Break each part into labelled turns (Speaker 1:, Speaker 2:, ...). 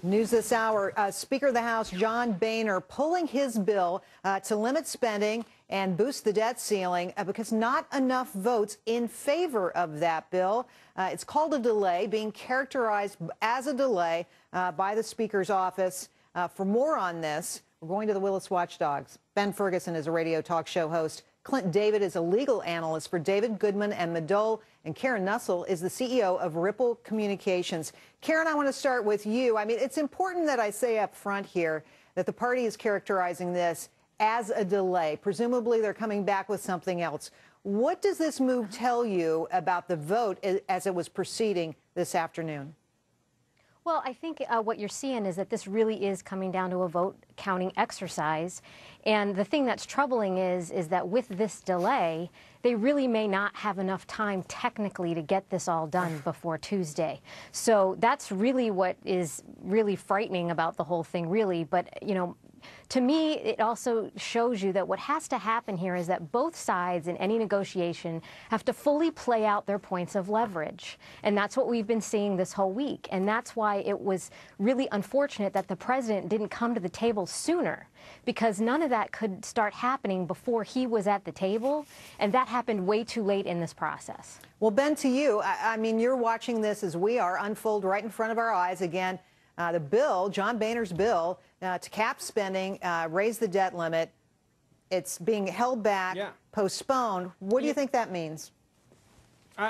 Speaker 1: News this hour, Speaker of the House John Boehner pulling his bill to limit spending and boost the debt ceiling because not enough votes in favor of that bill. It's called a delay, being characterized as a delay by the Speaker's office. For more on this, we're going to the Willis Watchdogs. Ben Ferguson is a radio talk show host. Clint David is a legal analyst for David Goodman and Madole, and Karen Nussel is the CEO of Ripple Communications. Karen, I want to start with you. I mean, it's important that I say up front here that the party is characterizing this as a delay. Presumably, they're coming back with something else. What does this move tell you about the vote as it was proceeding this afternoon?
Speaker 2: Well, I think what you're seeing is that this really is coming down to a vote counting exercise. And the thing that's troubling is that with this delay, they really may not have enough time technically to get this all done before Tuesday. So that's really what is really frightening about the whole thing, really. But, you know, to me, it also shows you that what has to happen here is that both sides in any negotiation have to fully play out their points of leverage. And that's what we've been seeing this whole week. And that's why it was really unfortunate that the president didn't come to the table sooner, because none of that could start happening before he was at the table. And that happened way too late in this process. Well,
Speaker 1: Ben, to you, I mean, you're watching this as we are unfold right in front of our eyes again. The bill, John Boehner's bill, to cap spending, raise the debt limit, it's being held back, postponed. What do you think that means?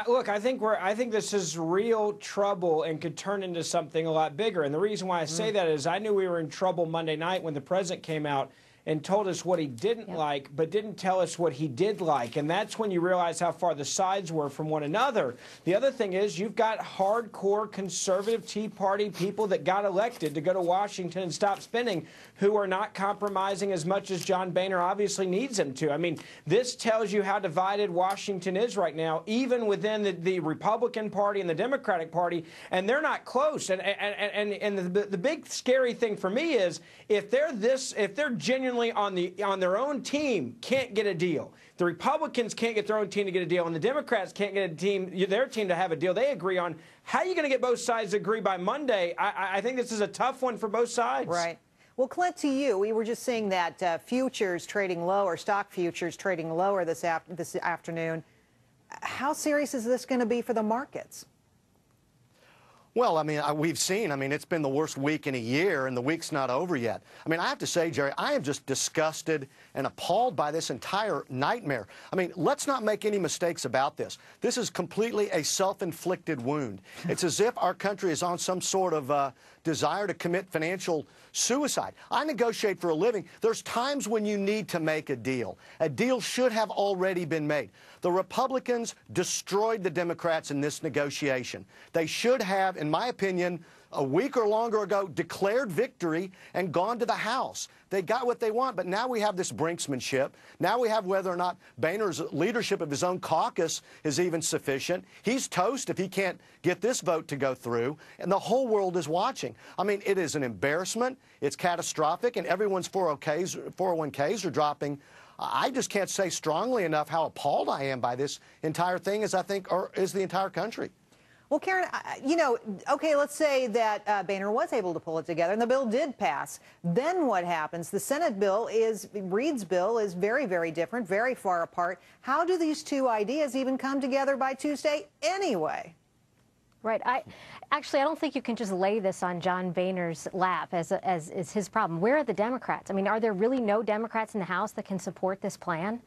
Speaker 3: Look, I think this is real trouble and could turn into something a lot bigger. And the reason why I say that is I knew we were in trouble Monday night when the president came out and told us what he didn't like, but didn't tell us what he did like. And that's when you realize how far the sides were from one another. The other thing is you've got hardcore conservative Tea Party people that got elected to go to Washington and stop spending who are not compromising as much as John Boehner obviously needs them to. I mean, this tells you how divided Washington is right now, even within the Republican Party and the Democratic Party, and they're not close. And the big scary thing for me is if they're genuinely on their own team can't get a deal. The Republicans can't get their own team to get a deal, and the Democrats can't get their team to have a deal they agree on. How are you going to get both sides to agree by Monday? I think this is a tough one for both sides.
Speaker 1: Right. Well, Clint, to you, we were just seeing that futures trading lower, stock futures trading lower this afternoon. How serious is this going to be for the markets?
Speaker 4: Well, I mean, we've seen, it's been the worst week in a year, and the week's not over yet. I mean, I have to say, Jerry, I am just disgusted and appalled by this entire nightmare. I mean, let's not make any mistakes about this. This is completely a self-inflicted wound. It's as if our country is on some sort of desire to commit financial suicide. I negotiate for a living. There's times when you need to make a deal. A deal should have already been made. The Republicans destroyed the Democrats in this negotiation. They should have, in my opinion, a week or longer ago, declared victory and gone to the House. They got what they want, but now we have this brinksmanship. Now we have whether or not Boehner's leadership of his own caucus is even sufficient. He's toast if he can't get this vote to go through, and the whole world is watching. I mean, it is an embarrassment. It's catastrophic, and everyone's 401ks are dropping. I just can't say strongly enough how appalled I am by this entire thing, as I think is the entire country.
Speaker 1: Well, Karen, you know, okay, let's say that Boehner was able to pull it together and the bill did pass. Then what happens? The Senate bill Reid's bill is very, very different, very far apart. How do these two ideas even come together by Tuesday anyway?
Speaker 2: Right. I don't think you can just lay this on John Boehner's lap as is his problem. Where are the Democrats? I mean, are there really no Democrats in the House that can support this plan?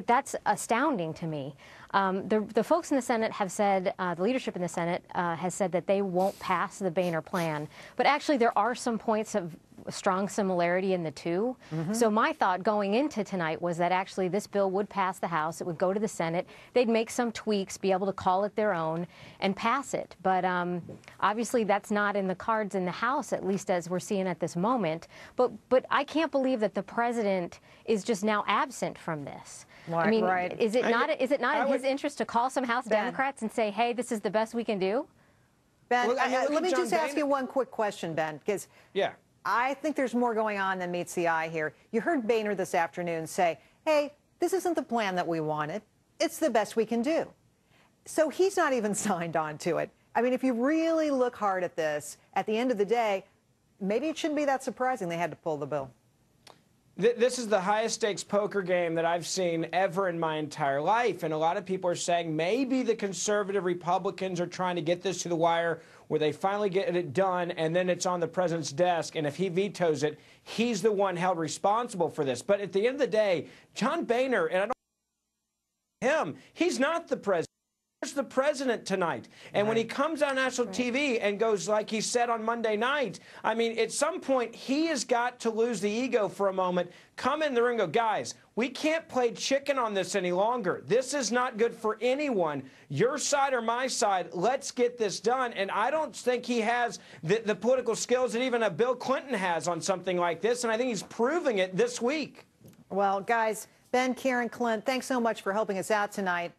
Speaker 2: That's astounding to me. The folks in the Senate have said, the leadership in the Senate has said that they won't pass the Boehner plan. But actually, there are some points of strong similarity in the two. So my thought going into tonight was that actually this bill would pass the House. It would go to the Senate. They'd make some tweaks, be able to call it their own, and pass it. But obviously, that's not in the cards in the House, at least as we're seeing at this moment. But I can't believe that the president is just now absent from this.
Speaker 1: Right,
Speaker 2: I mean,
Speaker 1: right.
Speaker 2: is it not in his interest to call some House Democrats and say, hey, this is the best we can do?
Speaker 1: Ben,
Speaker 3: well,
Speaker 1: let me just ask you one quick question, Ben, because I think there's more going on than meets the eye here. You heard Boehner this afternoon say, hey, this isn't the plan that we wanted. It's the best we can do. So he's not even signed on to it. I mean, if you really look hard at this, at the end of the day, maybe it shouldn't be that surprising they had to pull the bill.
Speaker 3: This is the highest stakes poker game that I've seen ever in my entire life. And a lot of people are saying maybe the conservative Republicans are trying to get this to the wire where they finally get it done and then it's on the president's desk. And if he vetoes it, he's the one held responsible for this. But at the end of the day, John Boehner, and I don't him, he's not the president. There's the president tonight. And when he comes on national TV and goes like he said on Monday night, I mean, at some point, he has got to lose the ego for a moment, come in the ring and go, guys, we can't play chicken on this any longer. This is not good for anyone. Your side or my side, let's get this done. And I don't think he has the political skills that even a Bill Clinton has on something like this. And I think he's proving it this week.
Speaker 1: Well, guys, Ben, Karen, Clint, thanks so much for helping us out tonight.